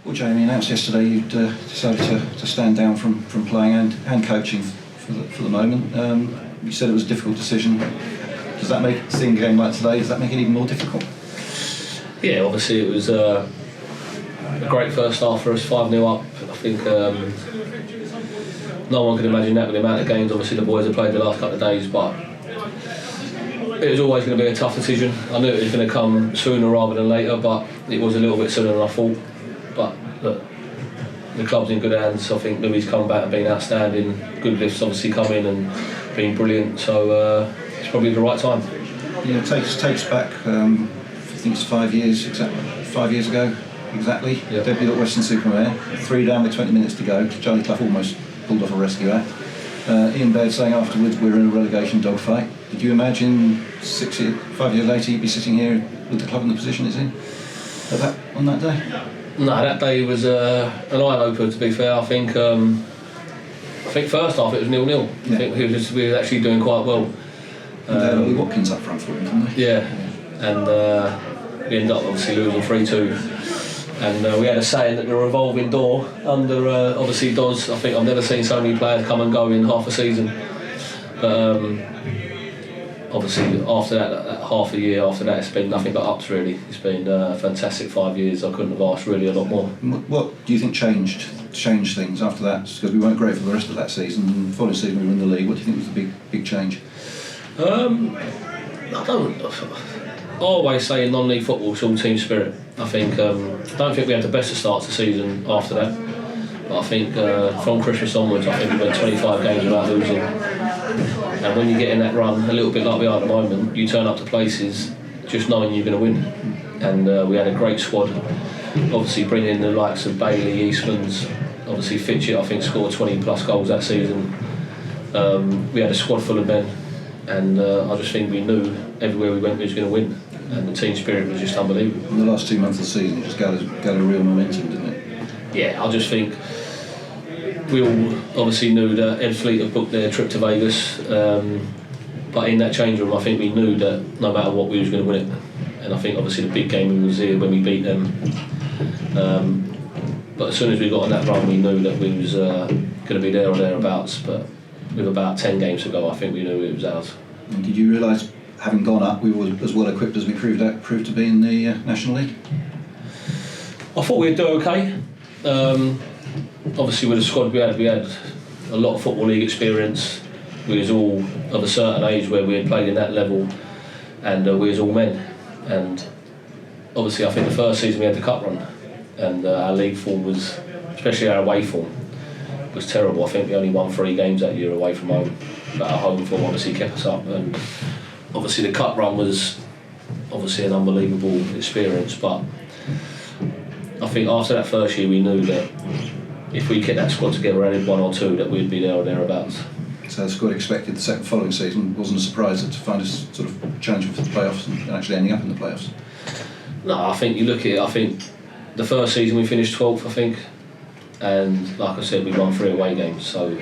Well, Jamie announced yesterday you'd decided to stand down from playing and coaching for the moment. You said it was a difficult decision. Does that make seeing a game like today, does that make it even more difficult? Yeah, obviously it was a great first half for us, 5-0 up. I think no one could imagine that with the amount of games obviously the boys have played the last couple of days, but it was always going to be a tough decision. I knew it was going to come sooner rather than later, but it was a little bit sooner than I thought. But look, the club's in good hands. I think Louis come back and been outstanding. Good lifts obviously come in and been brilliant, so it's probably the right time. Yeah, it takes back, I think it's 5 years, 5 years ago, exactly. Yep. Debut at Western-super-Mare, 3 down with 20 minutes to go. Charlie Clough almost pulled off a rescue act. Ian Baird saying afterwards we're in a relegation dogfight. Did you imagine 5 years later you'd be sitting here with the club in the position it's in on that day? No, that day was an eye-opener, to be fair. I think first half it was 0-0. Yeah. I think we were actually doing quite well. And they had Ollie Watkins up front for him, didn't they? Yeah, and we ended up obviously losing 3-2. And we had a saying that the revolving door under obviously Dodds. I think I've never seen so many players come and go in half a season. But obviously after that half a year after that, it's been nothing but ups really. It's been a fantastic 5 years. I couldn't have asked really a lot more. What do you think changed things after that? Because we weren't great for the rest of that season. And the following season we were in the league. What do you think was the big change? I always say in non-league football it's all team spirit. I don't think we had the best of starts the season after that, but I think from Christmas onwards I think we went 25 games without losing, and when you get in that run a little bit like we are at the moment, you turn up to places just knowing you're going to win. And we had a great squad, obviously bringing in the likes of Bailey, Eastman's, obviously Fitchett I think scored 20 plus goals that season. We had a squad full of men, and I just think we knew everywhere we went we was going to win, and the team spirit was just unbelievable. In the last 2 months of the season it just gathered a real momentum, didn't it? Yeah, I just think we all obviously knew that Ed Fleet had booked their trip to Vegas, but in that change room I think we knew that no matter what we was going to win it, and I think obviously the big game was here when we beat them, but as soon as we got on that run we knew that we was going to be there or thereabouts, but with about 10 games to go I think we knew it was ours. And did you realise, having gone up, we were as well equipped as we proved to be in the National League? I thought we'd do okay. Obviously with the squad we had a lot of Football League experience. We was all of a certain age where we had played in that level, and we was all men. And obviously I think the first season we had the cup run, and our league form was, especially our away form, was terrible. I think we only won 3 games that year away from home, but our home form obviously kept us up. And obviously the cup run was obviously an unbelievable experience, but I think after that first year we knew that if we kept that squad together and added 1 or 2 that we'd be there or thereabouts. So the squad expected the following season. Wasn't a surprise to find us sort of challenging for the playoffs and actually ending up in the playoffs. No, I think you look at it, I think the first season we finished 12th I think, and like I said we won 3 away games, so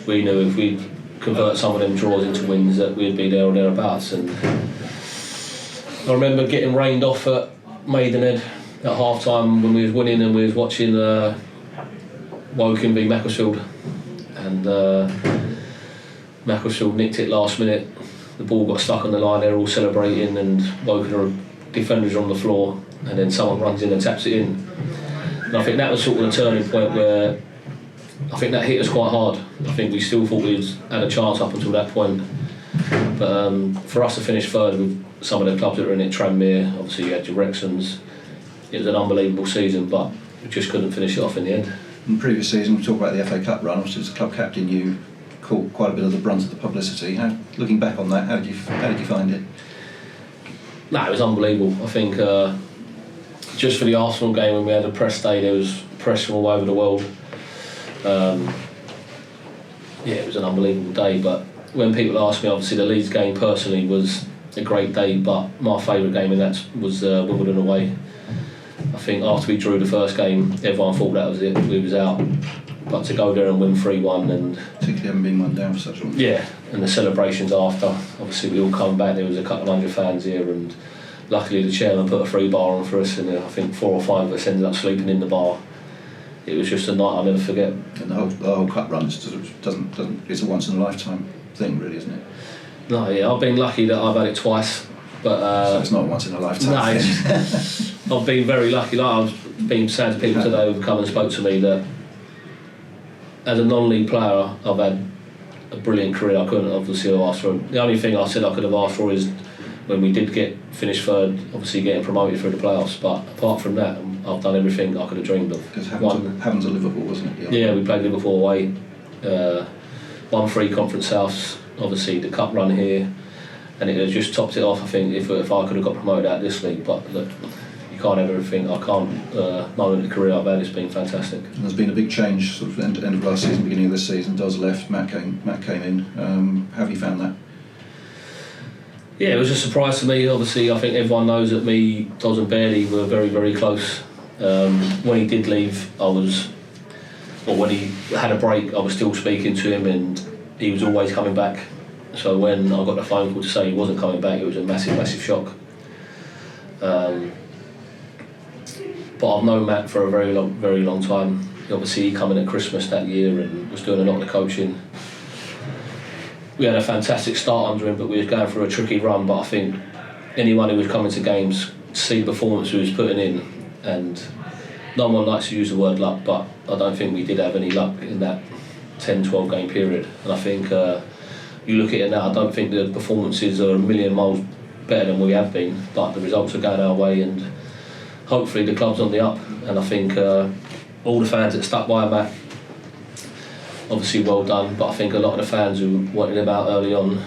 we knew if we convert some of them draws into wins that we'd be there or thereabouts. And I remember getting rained off at Maidenhead at half time when we was winning, and we was watching Woking v Macclesfield, and Macclesfield nicked it last minute. The ball got stuck on the line, they were all celebrating, and Woking defenders are on the floor, and then someone runs in and taps it in. And I think that was sort of the turning point where I think that hit us quite hard. I think we still thought we had a chance up until that point, but for us to finish third with some of the clubs that were in it, Tranmere, obviously you had your Wrexhams, it was an unbelievable season, but we just couldn't finish it off in the end. In the previous season we talked about the FA Cup run. Obviously as a club captain you caught quite a bit of the brunt of the publicity. Looking back on that, how did you find it? No, it was unbelievable. I think just for the Arsenal game when we had a press day, there was press from all over the world. Yeah, it was an unbelievable day, but when people ask me, obviously the Leeds game personally was a great day, but my favourite game in that was Wimbledon away. I think after we drew the first game, everyone thought that was it, we was out. But to go there and win 3-1, and particularly having been 1 down for such a long. Yeah, and the celebrations after, obviously we all come back, there was a couple of 100 fans here, and luckily the chairman put a free bar on for us, and I think 4 or 5 of us ended up sleeping in the bar it was just a night I'll never forget. And the whole cup run sort of doesn't. It's a once in a lifetime thing, really, isn't it? No, yeah, I've been lucky that I've had it twice, but so it's not once in a lifetime. No, I've been very lucky. Like I've been saying to people today who've come and spoke to me that as a non-league player, I've had a brilliant career. I couldn't obviously have asked for. The only thing I said I could have asked for is when we did finish third, obviously getting promoted through the playoffs. But apart from that, I've done everything I could have dreamed of. Because happened to Liverpool, wasn't it? Yeah, we played Liverpool away, won 3 Conference Souths. Obviously the cup run here, and it has just topped it off. I think if I could have got promoted out of this league, but look, you can't have everything. I can't. Knowing the career I've had, it's been fantastic. And there's been a big change, sort of end of last season, beginning of this season. Doz left, Matt came in. How have you found that? Yeah, it was a surprise to me. Obviously, I think everyone knows that me, Doz and Bailey were very, very close. When he did leave, when he had a break, I was still speaking to him, and he was always coming back. So when I got the phone call to say he wasn't coming back, it was a massive, massive shock. But I've known Matt for a very long time. Obviously, he came in at Christmas that year and was doing a lot of the coaching. We had a fantastic start under him, but we were going through a tricky run. But I think anyone who was coming to games, see the performance he was putting in, and no one likes to use the word luck, but I don't think we did have any luck in that 10-12 game period. And I think you look at it now, I don't think the performances are a million miles better than we have been, but the results are going our way, and hopefully the club's on the up. And I think all the fans that stuck by Matt, obviously well done, but I think a lot of the fans who wanted him out early on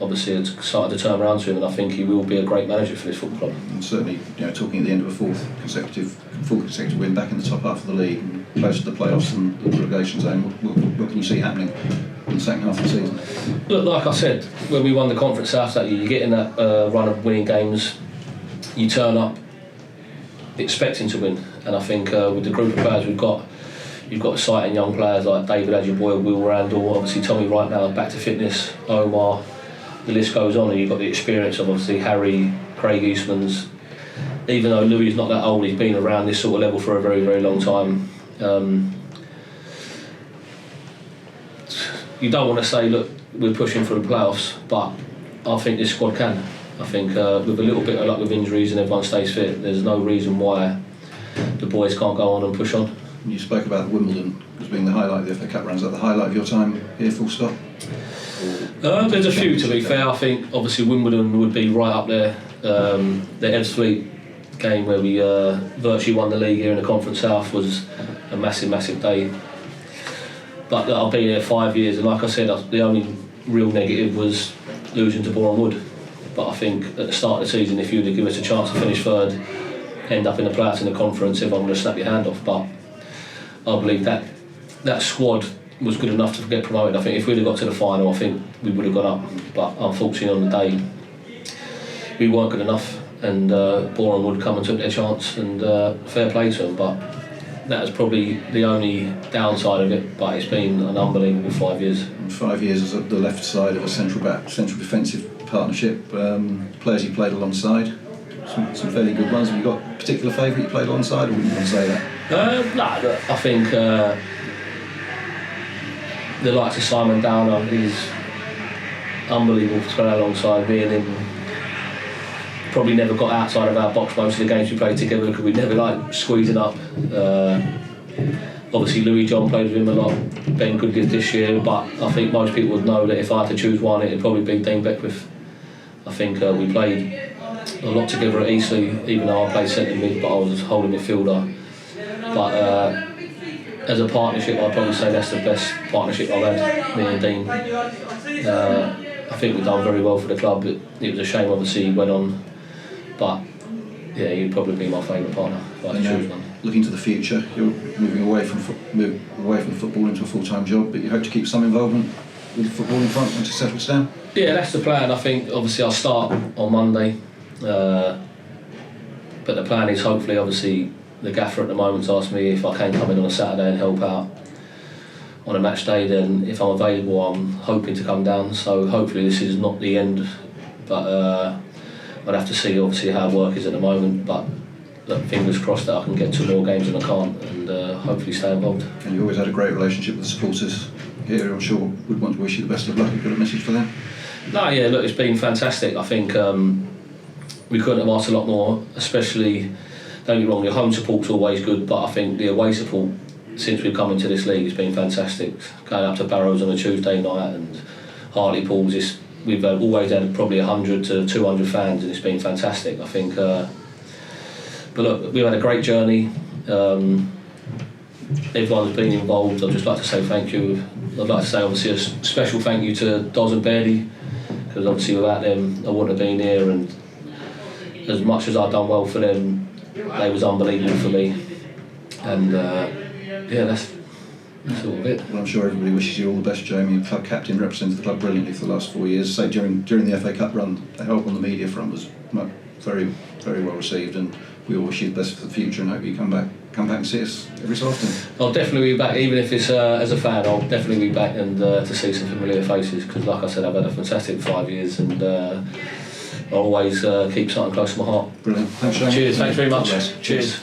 obviously had started to turn around to him, and I think he will be a great manager for this football club. And certainly, talking at the end of a fourth consecutive win back in the top half of the league, and close to the playoffs and the relegation zone, what can you see happening in the second half of the season? Look, like I said, when we won the Conference South that year, you get in that run of winning games, you turn up expecting to win, and I think with the group of players we've got, you've got exciting young players like David Adjuboy, Will Randall, obviously Tommy right now back to fitness, Omar, the list goes on, and you've got the experience of obviously Harry, Craig Eastman's. Even though Louis not that old, he's been around this sort of level for a very, very long time. You don't want to say, look, we're pushing for the playoffs, but I think this squad can. I think with a little bit of luck with injuries and everyone stays fit, there's no reason why the boys can't go on and push on. You spoke about Wimbledon as being the highlight of the FA Cup run. Is that the highlight of your time here, full stop? There's a few, to be fair. I think obviously Wimbledon would be right up there. The Ebbsfleet game where we virtually won the league here in the Conference South was a massive, massive day. But I've been here 5 years, and like I said, the only real negative was losing to Boreham Wood. But I think at the start of the season, if you'd have given us a chance to finish third, end up in the playoffs in the conference, everyone would have snapped your hand off. But I believe that squad was good enough to get promoted. I think if we'd have got to the final, I think we would have gone up. But unfortunately on the day, we weren't good enough, and Boreham Wood come and took their chance, and fair play to them. But that is probably the only downside of it, but it's been an unbelievable 5 years. 5 years as the left side of a central defensive partnership. Players you played alongside, some fairly good ones. Have you got a particular favourite you played alongside, or wouldn't you want to say that? I think the likes of Simon Downer is unbelievable to play alongside. Me and him probably never got outside of our box most of the games we played together because we never liked squeezing up. Obviously Louis John played with him a lot, Ben Goodgift this year, but I think most people would know that if I had to choose one, it'd probably be Dean Beckwith. I think we played a lot together at Eastleigh, even though I played centre mid, but I was holding midfielder. But as a partnership, I'd probably say that's the best partnership I've had, me and Dean. I think we've done very well for the club. It was a shame, obviously, he went on, but yeah, he'd probably be my favourite partner if I had to choose one. Looking to the future, you're moving away from football into a full-time job, but you hope to keep some involvement with football in front once it settles down? Yeah, that's the plan. I think obviously I'll start on Monday, but the plan is hopefully, obviously, the gaffer at the moment's asked me if I can come in on a Saturday and help out on a match day. Then if I'm available, I'm hoping to come down, so hopefully this is not the end, but I'd have to see obviously how work is at the moment. But look, fingers crossed that I can get 2 more games than I can't, and hopefully stay involved. And you always had a great relationship with the supporters here. I'm sure would want to wish you the best of luck. You've got a message for them? No, yeah, look, it's been fantastic. I think we couldn't have asked a lot more, especially, don't get me wrong, your home support's always good, but I think the away support, since we've come into this league, has been fantastic. Going up to Barrows on a Tuesday night and Hartlepool's, we've always had probably 100 to 200 fans, and it's been fantastic, I think. But look, we've had a great journey. Everyone's been involved. I'd just like to say thank you. I'd like to say obviously a special thank you to Doz and Bairdy, because obviously without them I wouldn't have been here, and as much as I've done well for them, they was unbelievable for me. And yeah, that's all of it. Well, I'm sure everybody wishes you all the best, Jamie. Your club captain, represented the club brilliantly for the last 4 years. Say during the FA Cup run, the help on the media front was very, very well received, and we all wish you the best for the future and hope you come back and see us every so often. I'll definitely be back, even if it's as a fan. I'll definitely be back and to see some familiar faces, because like I said, I've had a fantastic 5 years, and I'll always keep something close to my heart. Brilliant. Thanks, Jamie. Cheers, thanks very much. Cheers. Cheers.